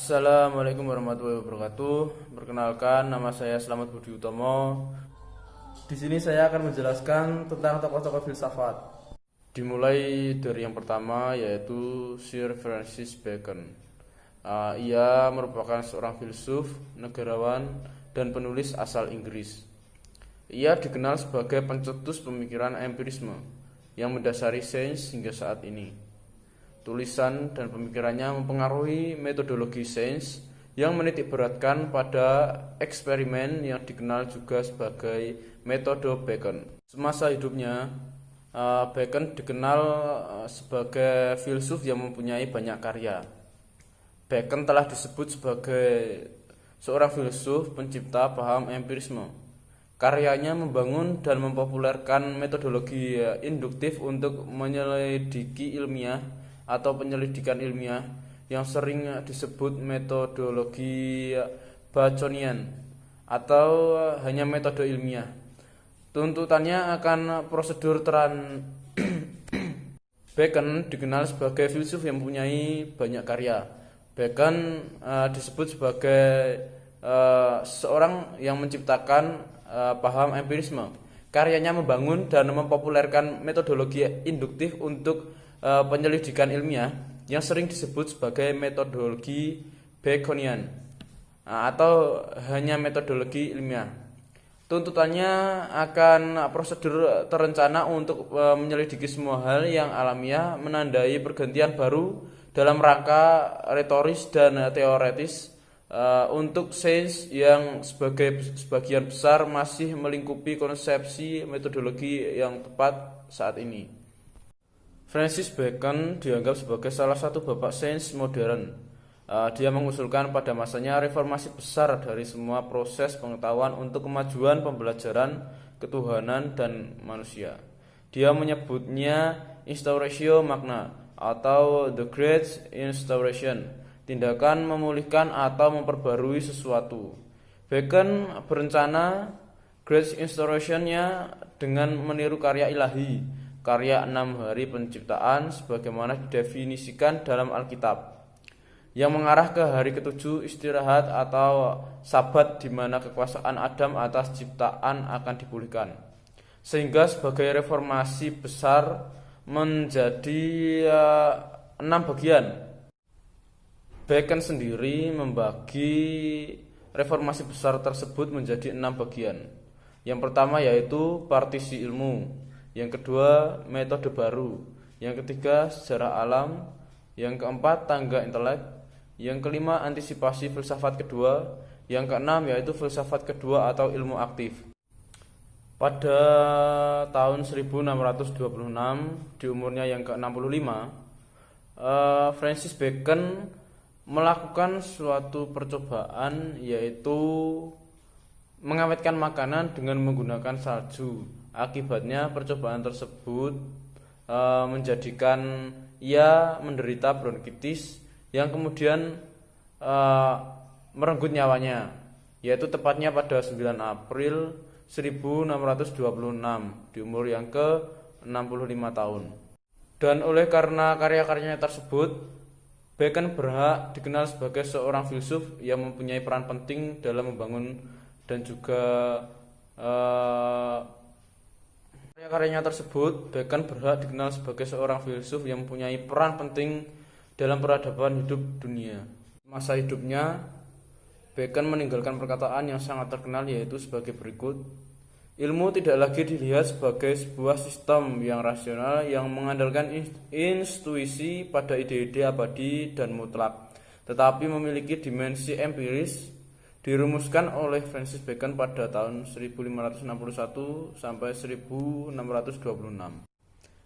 Assalamualaikum warahmatullahi wabarakatuh. Perkenalkan, nama saya Slamet Budi Utomo. Di sini saya akan menjelaskan tentang tokoh-tokoh filsafat. Dimulai dari yang pertama, yaitu Sir Francis Bacon. Ia merupakan seorang filsuf, negarawan, dan penulis asal Inggris. Ia dikenal sebagai pencetus pemikiran empirisme yang mendasari sains hingga saat ini. Tulisan dan pemikirannya mempengaruhi metodologi sains yang menitikberatkan pada eksperimen yang dikenal juga sebagai metode Bacon. Semasa hidupnya, Bacon dikenal sebagai filsuf yang mempunyai banyak karya. Bacon telah disebut sebagai seorang filsuf pencipta paham empirisme. Karyanya membangun dan mempopulerkan metodologi induktif untuk menyelidiki ilmiah atau penyelidikan ilmiah yang sering disebut metodologi Baconian atau hanya metode ilmiah. Tuntutannya akan prosedur Bacon dikenal sebagai filsuf yang mempunyai banyak karya. Bacon disebut sebagai seorang yang menciptakan paham empirisme. Karyanya membangun dan mempopulerkan metodologi induktif untuk penyelidikan ilmiah yang sering disebut sebagai metodologi Baconian atau hanya metodologi ilmiah. Tuntutannya akan prosedur terencana untuk menyelidiki semua hal yang alamiah, menandai pergantian baru dalam rangka retoris dan teoretis untuk sains yang sebagian besar masih melingkupi konsepsi metodologi yang tepat saat ini. Francis Bacon dianggap sebagai salah satu bapak sains modern. Dia mengusulkan pada masanya reformasi besar dari semua proses pengetahuan untuk kemajuan pembelajaran ketuhanan dan manusia. Dia menyebutnya Instauratio Magna atau The Great Instauration, tindakan memulihkan atau memperbarui sesuatu. Bacon berencana Great Instauration-nya dengan meniru karya ilahi, karya 6 hari penciptaan sebagaimana didefinisikan dalam Alkitab, yang mengarah ke hari ke-7 istirahat atau sabat di mana kekuasaan Adam atas ciptaan akan dipulihkan. Sehingga sebagai reformasi besar menjadi 6 bagian. Bacon sendiri membagi reformasi besar tersebut menjadi 6 bagian. Yang pertama yaitu partisi ilmu, yang kedua metode baru, yang ketiga sejarah alam, yang keempat tangga intelek, yang kelima antisipasi filsafat kedua, yang keenam yaitu filsafat kedua atau ilmu aktif. Pada tahun 1626 di umurnya yang ke-65, Francis Bacon melakukan suatu percobaan, yaitu mengawetkan makanan dengan menggunakan salju. Akibatnya percobaan tersebut menjadikan ia menderita bronkitis yang kemudian merenggut nyawanya, yaitu tepatnya pada 9 April 1626 di umur yang ke-65 tahun. Dan oleh karena karya-karyanya tersebut, Bacon berhak dikenal sebagai seorang filsuf yang mempunyai peran penting dalam membangun dan juga karya-karyanya tersebut, Bacon berhak dikenal sebagai seorang filsuf yang mempunyai peran penting dalam peradaban hidup dunia. Masa hidupnya, Bacon meninggalkan perkataan yang sangat terkenal, yaitu sebagai berikut: ilmu tidak lagi dilihat sebagai sebuah sistem yang rasional yang mengandalkan intuisi pada ide-ide abadi dan mutlak, tetapi memiliki dimensi empiris. Dirumuskan oleh Francis Bacon pada tahun 1561 sampai 1626.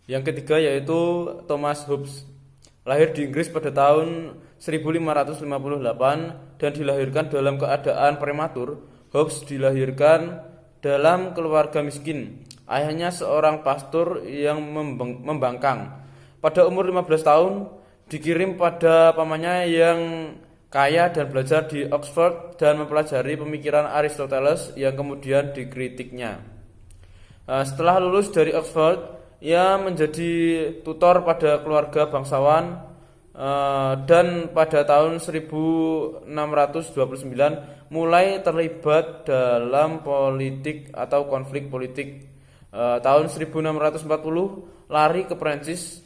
Yang ketiga yaitu Thomas Hobbes. Lahir di Inggris pada tahun 1558 dan dilahirkan dalam keadaan prematur. Hobbes dilahirkan dalam keluarga miskin. Ayahnya seorang pastor yang membangkang. Pada umur 15 tahun dikirim pada pamannya yang kaya dan belajar di Oxford dan mempelajari pemikiran Aristoteles yang kemudian dikritiknya. Setelah lulus dari Oxford, ia menjadi tutor pada keluarga bangsawan dan pada tahun 1629 mulai terlibat dalam politik atau konflik politik. Tahun 1640 lari ke Prancis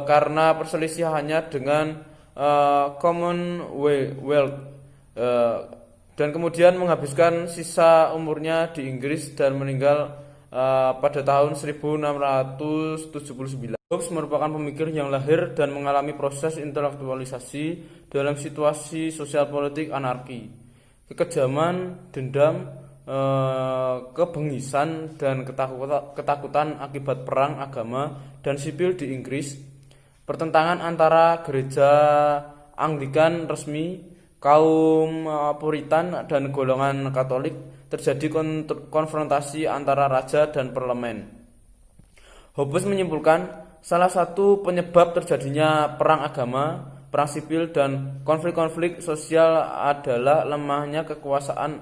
karena perselisihannya dengan Commonwealth, dan kemudian menghabiskan sisa umurnya di Inggris dan meninggal pada tahun 1679. Hobbes merupakan pemikir yang lahir dan mengalami proses intelektualisasi dalam situasi sosial politik anarki, kekejaman, dendam, kebengisan, dan ketakutan akibat perang agama dan sipil di Inggris, pertentangan antara gereja Anglikan resmi, kaum Puritan, dan golongan Katolik, terjadi konfrontasi antara raja dan parlemen. Hobbes menyimpulkan salah satu penyebab terjadinya perang agama, perang sipil, dan konflik-konflik sosial adalah lemahnya kekuasaan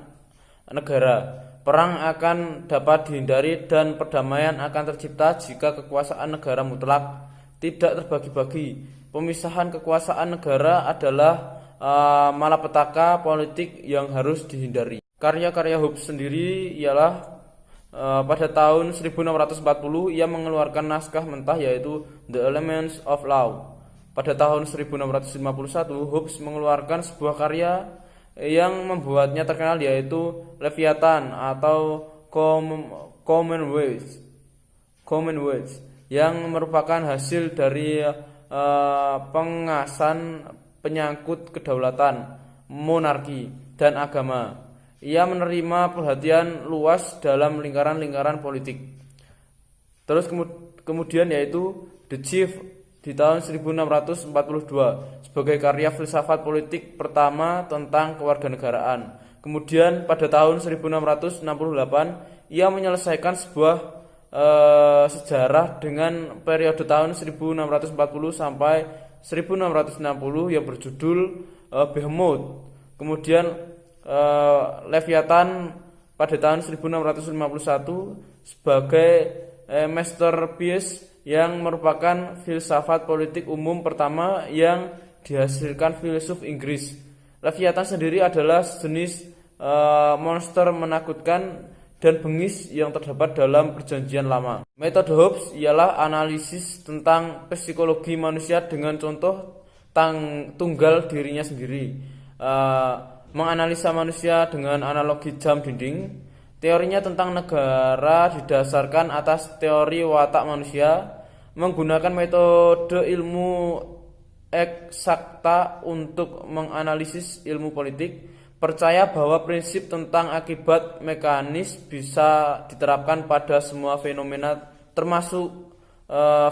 negara. Perang akan dapat dihindari dan perdamaian akan tercipta jika kekuasaan negara mutlak tidak terbagi-bagi. Pemisahan kekuasaan negara adalah malapetaka politik yang harus dihindari. Karya-karya Hobbes sendiri ialah pada tahun 1640 ia mengeluarkan naskah mentah yaitu The Elements of Law. Pada tahun 1651 Hobbes mengeluarkan sebuah karya yang membuatnya terkenal yaitu Leviathan atau Commonwealth, yang merupakan hasil dari pengasan penyangkut kedaulatan, monarki, dan agama. Ia menerima perhatian luas dalam lingkaran-lingkaran politik. Terus kemudian yaitu The Chief di tahun 1642 sebagai karya filsafat politik pertama tentang kewarganegaraan. Kemudian pada tahun 1668 ia menyelesaikan sebuah sejarah dengan periode tahun 1640 sampai 1660 yang berjudul Behemoth. Kemudian Leviathan pada tahun 1651 sebagai masterpiece yang merupakan filsafat politik umum pertama yang dihasilkan filsuf Inggris. Leviathan sendiri adalah sejenis monster menakutkan dan bengis yang terdapat dalam Perjanjian Lama. Metode Hobbes ialah analisis tentang psikologi manusia dengan contoh tunggal dirinya sendiri. Menganalisa manusia dengan analogi jam dinding. Teorinya tentang negara didasarkan atas teori watak manusia, menggunakan metode ilmu eksakta untuk menganalisis ilmu politik, percaya bahwa prinsip tentang akibat mekanis bisa diterapkan pada semua fenomena termasuk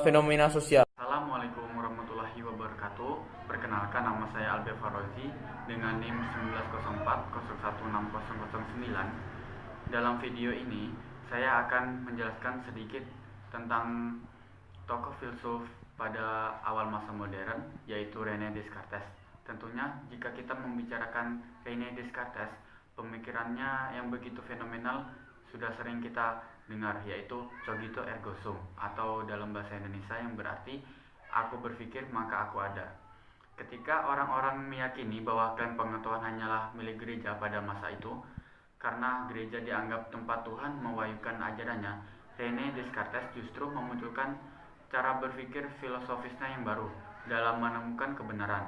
fenomena sosial. Assalamualaikum warahmatullahi wabarakatuh. Perkenalkan, nama saya Albert Farozi dengan NIM 1904016009. Dalam video ini saya akan menjelaskan sedikit tentang tokoh filsuf pada awal masa modern, yaitu René Descartes. Tentunya jika kita membicarakan René Descartes, pemikirannya yang begitu fenomenal sudah sering kita dengar, yaitu cogito ergo sum, atau dalam bahasa Indonesia yang berarti aku berpikir maka aku ada. Ketika orang-orang meyakini bahwa klaim pengetahuan hanyalah milik gereja pada masa itu, karena gereja dianggap tempat Tuhan mewahyukan ajarannya, René Descartes justru memunculkan cara berpikir filosofisnya yang baru dalam menemukan kebenaran.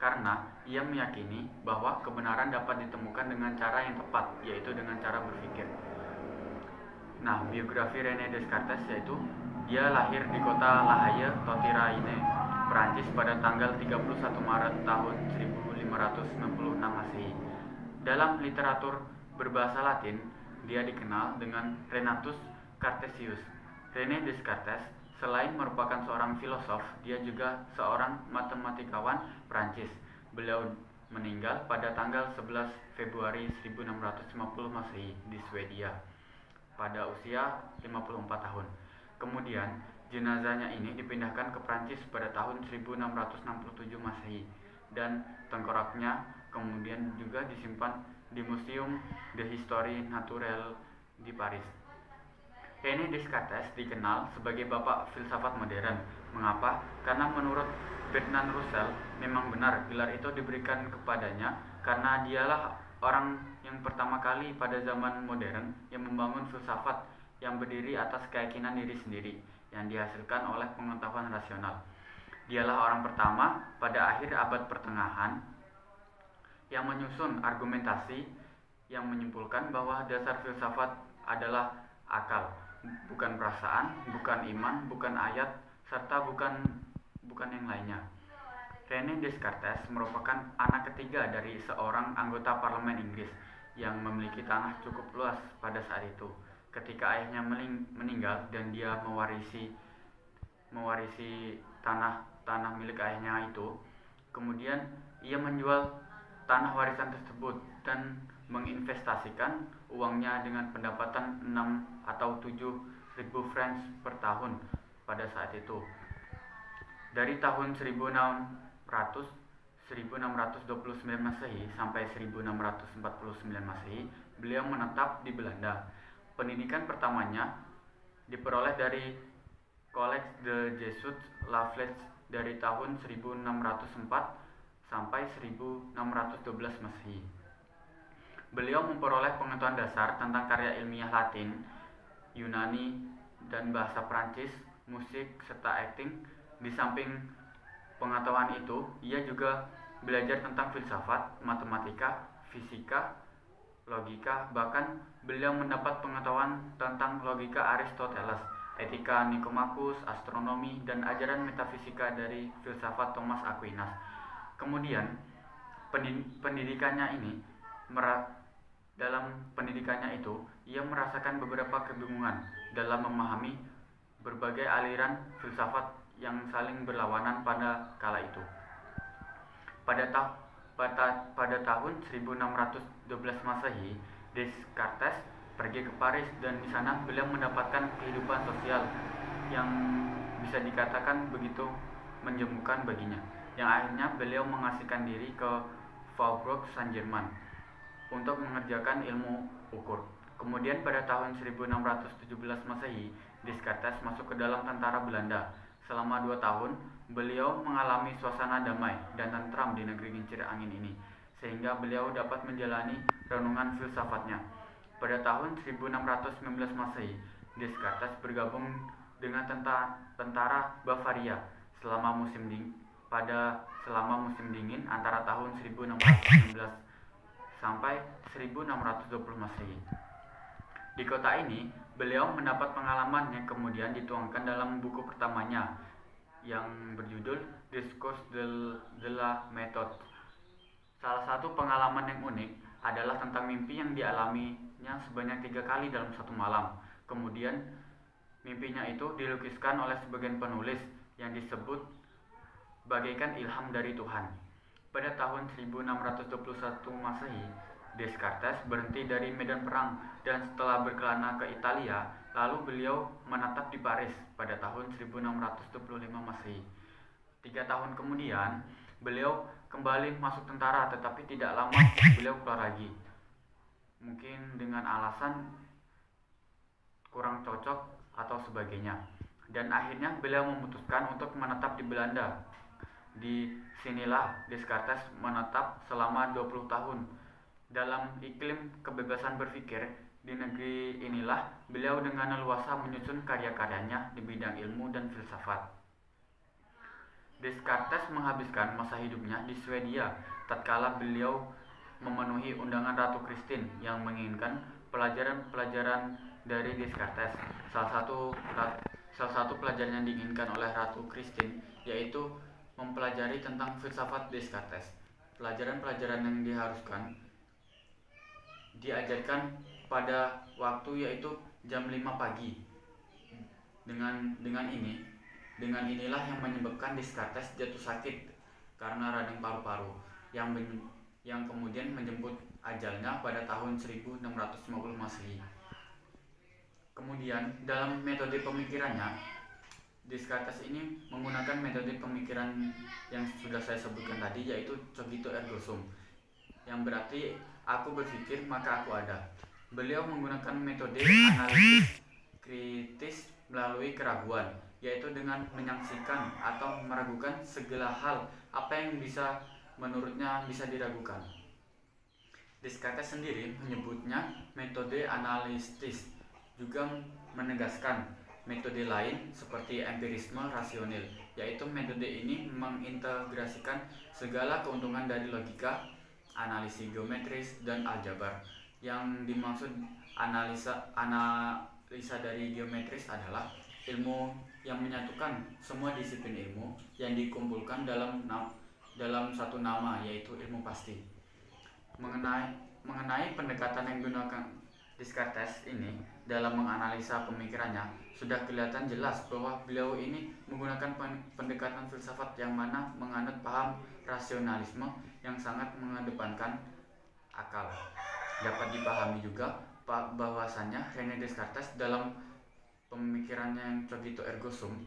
Karena ia meyakini bahwa kebenaran dapat ditemukan dengan cara yang tepat, yaitu dengan cara berpikir. Nah, biografi René Descartes yaitu dia lahir di kota La Haye, Touraine, Prancis pada tanggal 31 Maret tahun 1596 Masehi. Dalam literatur berbahasa Latin, dia dikenal dengan Renatus Cartesius. René Descartes selain merupakan seorang filosof, dia juga seorang matematikawan Prancis. Beliau meninggal pada tanggal 11 Februari 1650 Masehi di Swedia pada usia 54 tahun. Kemudian jenazahnya ini dipindahkan ke Prancis pada tahun 1667 Masehi dan tengkoraknya kemudian juga disimpan di Museum de Histoire Naturelle di Paris. René Descartes dikenal sebagai bapak filsafat modern. Mengapa? Karena menurut Bertrand Russell, memang benar gelar itu diberikan kepadanya karena dialah orang yang pertama kali pada zaman modern yang membangun filsafat yang berdiri atas keyakinan diri sendiri yang dihasilkan oleh pengetahuan rasional. Dialah orang pertama pada akhir abad pertengahan yang menyusun argumentasi yang menyimpulkan bahwa dasar filsafat adalah akal, bukan perasaan, bukan iman, bukan ayat, serta bukan yang lainnya. René Descartes merupakan anak ketiga dari seorang anggota parlemen Inggris yang memiliki tanah cukup luas pada saat itu. Ketika ayahnya meninggal dan dia mewarisi tanah milik ayahnya itu, kemudian ia menjual tanah warisan tersebut dan menginvestasikan uangnya dengan pendapatan 6 atau 7 ribu francs per tahun pada saat itu. Dari tahun 1629 Masehi sampai 1649 Masehi, beliau menetap di Belanda. Pendidikan pertamanya diperoleh dari Collège de Jesuits La Flèche dari tahun 1604 sampai 1612 Masehi. Beliau memperoleh pengetahuan dasar tentang karya ilmiah Latin, Yunani, dan bahasa Prancis, musik, serta akting. Di samping pengetahuan itu, ia juga belajar tentang filsafat, matematika, fisika, logika, bahkan beliau mendapat pengetahuan tentang logika Aristoteles, etika Nicomacheus, astronomi, dan ajaran metafisika dari filsafat Thomas Aquinas. Kemudian, dalam pendidikannya itu, ia merasakan beberapa kebingungan dalam memahami berbagai aliran filsafat yang saling berlawanan pada kala itu. Pada tahun 1612 Masehi, Descartes pergi ke Paris dan di sana beliau mendapatkan kehidupan sosial yang bisa dikatakan begitu menjemukan baginya, yang akhirnya beliau mengasihkan diri ke Faubourg Saint-Germain untuk mengerjakan ilmu ukur. Kemudian pada tahun 1617 Masehi, Descartes masuk ke dalam tentara Belanda. Selama 2 tahun, beliau mengalami suasana damai dan tentram di negeri kincir angin ini, sehingga beliau dapat menjalani renungan filsafatnya. Pada tahun 1619 Masehi, Descartes bergabung dengan tentara Bavaria selama musim dingin antara tahun 1619 sampai 1620 Masehi. Di kota ini, beliau mendapat pengalaman yang kemudian dituangkan dalam buku pertamanya yang berjudul Discours de la Méthode. Salah satu pengalaman yang unik adalah tentang mimpi yang dialaminya sebanyak 3 kali dalam satu malam. Kemudian, mimpinya itu dilukiskan oleh sebagian penulis yang disebut bagaikan ilham dari Tuhan. Pada tahun 1621 Masehi, Descartes berhenti dari medan perang dan setelah berkelana ke Italia, lalu beliau menetap di Paris pada tahun 1625 Masehi. 3 tahun kemudian, beliau kembali masuk tentara, tetapi tidak lama beliau keluar lagi. Mungkin dengan alasan kurang cocok atau sebagainya. Dan akhirnya beliau memutuskan untuk menetap di Belanda. Di sinilah Descartes menetap selama 20 tahun. Dalam iklim kebebasan berpikir, di negeri inilah beliau dengan leluasa menyusun karya-karyanya di bidang ilmu dan filsafat. Descartes menghabiskan masa hidupnya di Swedia tatkala beliau memenuhi undangan Ratu Christine yang menginginkan pelajaran-pelajaran dari Descartes. Salah satu pelajaran yang diinginkan oleh Ratu Christine yaitu mempelajari tentang filsafat Descartes. Pelajaran-pelajaran yang diajarkan pada waktu yaitu jam 5 pagi. Dengan inilah yang menyebabkan Descartes jatuh sakit karena radang paru-paru yang kemudian menjemput ajalnya pada tahun 1650 Masehi. Kemudian dalam metode pemikirannya, Descartes ini menggunakan metode pemikiran yang sudah saya sebutkan tadi, yaitu cogito ergo sum, yang berarti aku berpikir maka aku ada. Beliau menggunakan metode analisis kritis melalui keraguan yaitu dengan menyaksikan atau meragukan segala hal apa yang menurutnya bisa diragukan. Descartes sendiri menyebutnya metode analitis, juga menegaskan metode lain seperti empirisme rasional, yaitu metode ini mengintegrasikan segala keuntungan dari logika, analisis geometris, dan aljabar. Yang dimaksud analisa dari geometris adalah ilmu yang menyatukan semua disiplin ilmu yang dikumpulkan dalam satu nama, yaitu ilmu pasti. Mengenai pendekatan yang digunakan Descartes ini dalam menganalisa pemikirannya, sudah kelihatan jelas bahwa beliau ini menggunakan pendekatan filsafat yang mana menganut paham rasionalisme yang sangat mengedepankan akal. Dapat dipahami juga bahwasannya René Descartes dalam pemikirannya yang cogito ergo sum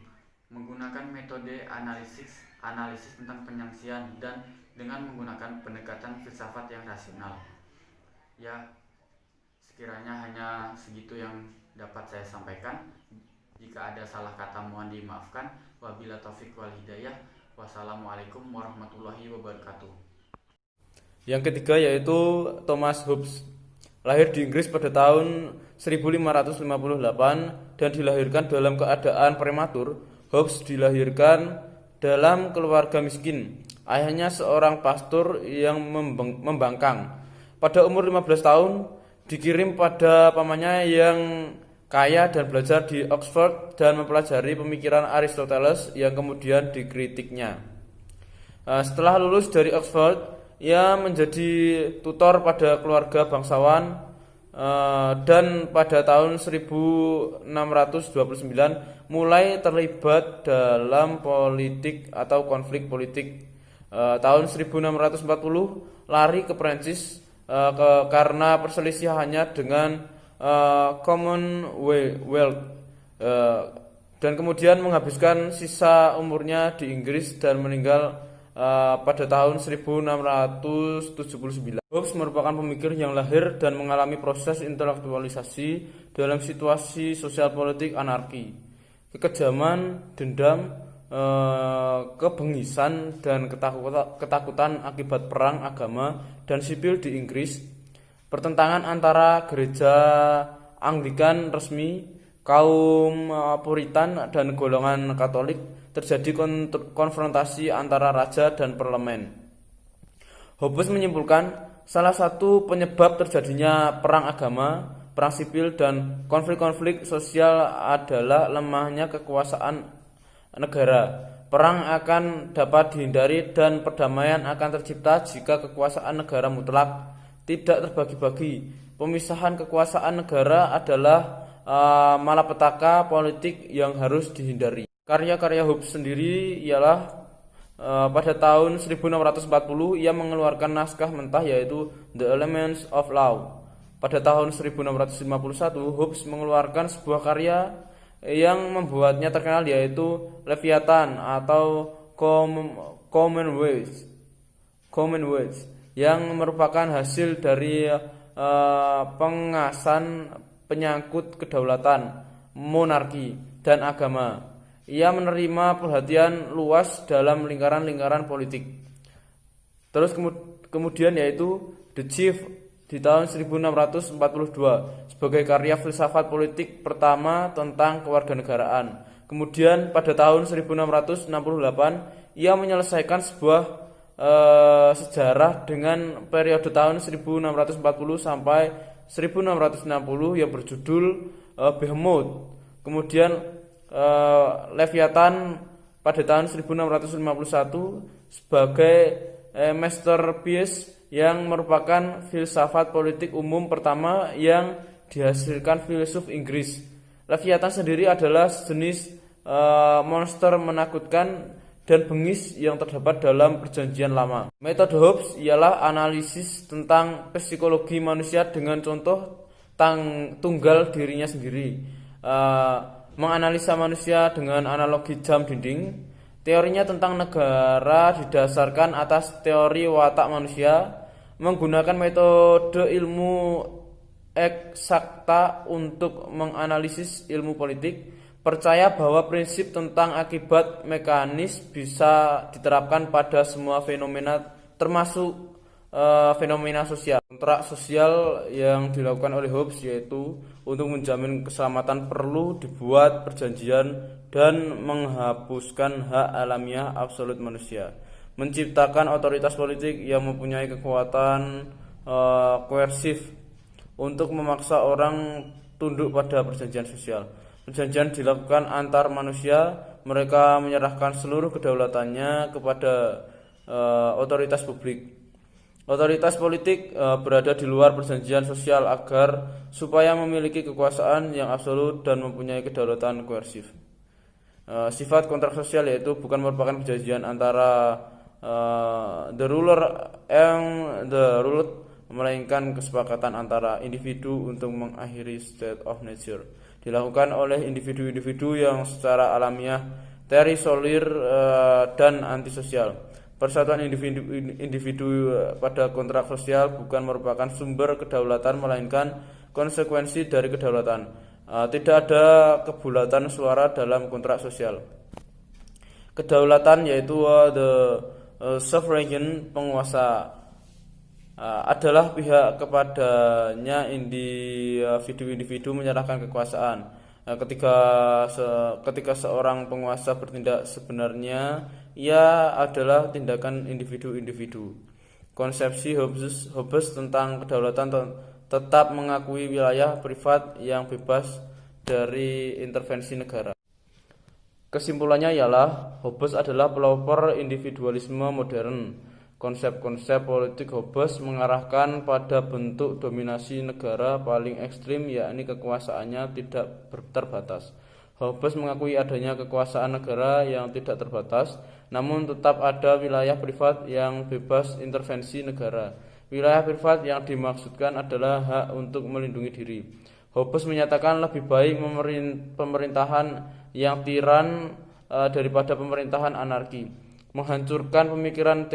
menggunakan metode analisis tentang penyangsian dan dengan menggunakan pendekatan filsafat yang rasional. Ya, sekiranya hanya segitu yang dapat saya sampaikan. Jika ada salah kata mohon dimaafkan. Wabila taufik wal hidayah. Wassalamualaikum warahmatullahi wabarakatuh. Yang ketiga yaitu Thomas Hobbes. Lahir di Inggris pada tahun 1558 dan dilahirkan dalam keadaan prematur. Hobbes dilahirkan dalam keluarga miskin. Ayahnya seorang pastor yang membangkang. Pada umur 15 tahun dikirim pada pamannya yang kaya dan belajar di Oxford dan mempelajari pemikiran Aristoteles yang kemudian dikritiknya. Setelah lulus dari Oxford, ia menjadi tutor pada keluarga bangsawan dan pada tahun 1629 mulai terlibat dalam politik atau konflik politik. Tahun 1640 lari ke Prancis karena perselisihannya dengan Commonwealth dan kemudian menghabiskan sisa umurnya di Inggris dan meninggal pada tahun 1679. Hobbes merupakan pemikir yang lahir dan mengalami proses intelektualisasi dalam situasi sosial politik anarki, kekejaman, dendam, kebengisan dan ketakutan akibat perang agama dan sipil di Inggris, pertentangan antara gereja Anglikan resmi, kaum Puritan dan golongan Katolik, terjadi konfrontasi antara raja dan parlemen. Hobbes menyimpulkan salah satu penyebab terjadinya perang agama, perang sipil dan konflik-konflik sosial adalah lemahnya kekuasaan negara. Perang akan dapat dihindari dan perdamaian akan tercipta jika kekuasaan negara mutlak tidak terbagi-bagi. Pemisahan kekuasaan negara adalah malapetaka politik yang harus dihindari. Karya-karya Hobbes sendiri ialah pada tahun 1640 ia mengeluarkan naskah mentah yaitu The Elements of Law. Pada tahun 1651 Hobbes mengeluarkan sebuah karya yang membuatnya terkenal yaitu Leviathan atau Commonwealth yang merupakan hasil dari pengasan penyangkut kedaulatan, monarki, dan agama. Ia menerima perhatian luas dalam lingkaran-lingkaran politik. Terus kemudian yaitu The Chief di tahun 1642 sebagai karya filsafat politik pertama tentang kewarganegaraan. Kemudian pada tahun 1668 ia menyelesaikan sebuah sejarah dengan periode tahun 1640 sampai 1660 yang berjudul Behemoth. Kemudian Leviathan pada tahun 1651 sebagai masterpiece yang merupakan filsafat politik umum pertama yang dihasilkan filsuf Inggris. Leviathan sendiri adalah sejenis monster menakutkan dan bengis yang terdapat dalam Perjanjian Lama. Metode Hobbes ialah analisis tentang psikologi manusia dengan contoh tunggal dirinya sendiri. Menganalisa manusia dengan analogi jam dinding. Teorinya tentang negara didasarkan atas teori watak manusia, menggunakan metode ilmu eksakta untuk menganalisis ilmu politik. percaya bahwa prinsip tentang akibat mekanis bisa diterapkan pada semua fenomena termasuk fenomena sosial. Kontrak sosial yang dilakukan oleh Hobbes yaitu untuk menjamin keselamatan perlu dibuat perjanjian dan menghapuskan hak alamiah absolut manusia, menciptakan otoritas politik yang mempunyai kekuatan koersif untuk memaksa orang tunduk pada perjanjian sosial. Perjanjian dilakukan antar manusia, mereka menyerahkan seluruh kedaulatannya kepada otoritas publik. Otoritas politik berada di luar perjanjian sosial agar supaya memiliki kekuasaan yang absolut dan mempunyai kedaulatan koersif. Sifat kontrak sosial yaitu bukan merupakan perjanjian antara the ruler and the ruled, melainkan kesepakatan antara individu untuk mengakhiri state of nature, dilakukan oleh individu-individu yang secara alamiah terisolir dan antisosial. Persatuan individu pada kontrak sosial bukan merupakan sumber kedaulatan melainkan konsekuensi dari kedaulatan. Tidak ada kebulatan suara dalam kontrak sosial. Kedaulatan yaitu the sovereign, penguasa, adalah pihak kepadanya individu-individu menyerahkan kekuasaan. Ketika seorang penguasa bertindak, sebenarnya ia adalah tindakan individu-individu. Konsepsi Hobbes tentang kedaulatan tetap mengakui wilayah privat yang bebas dari intervensi negara. Kesimpulannya ialah Hobbes adalah pelopor individualisme modern. Konsep-konsep politik Hobbes mengarahkan pada bentuk dominasi negara paling ekstrim, yakni kekuasaannya tidak terbatas. Hobbes mengakui adanya kekuasaan negara yang tidak terbatas, namun tetap ada wilayah privat yang bebas intervensi negara. Wilayah privat yang dimaksudkan adalah hak untuk melindungi diri. Hobbes menyatakan lebih baik pemerintahan yang tiran daripada pemerintahan anarki. Menghancurkan pemikiran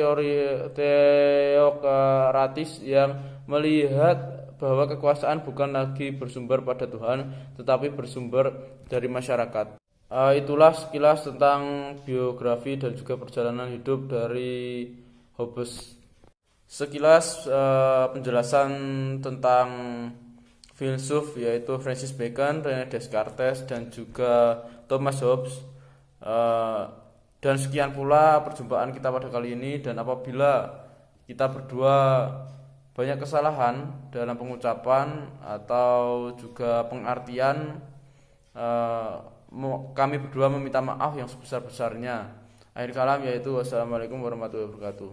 teokratis yang melihat bahwa kekuasaan bukan lagi bersumber pada Tuhan, tetapi bersumber dari masyarakat. Itulah sekilas tentang biografi dan juga perjalanan hidup dari Hobbes. Sekilas penjelasan tentang filsuf yaitu Francis Bacon, René Descartes, dan juga Thomas Hobbes. Dan sekian pula perjumpaan kita pada kali ini, dan apabila kita berdua banyak kesalahan dalam pengucapan atau juga pengartian, kami berdua meminta maaf yang sebesar-besarnya. Akhir kalam yaitu wassalamualaikum warahmatullahi wabarakatuh.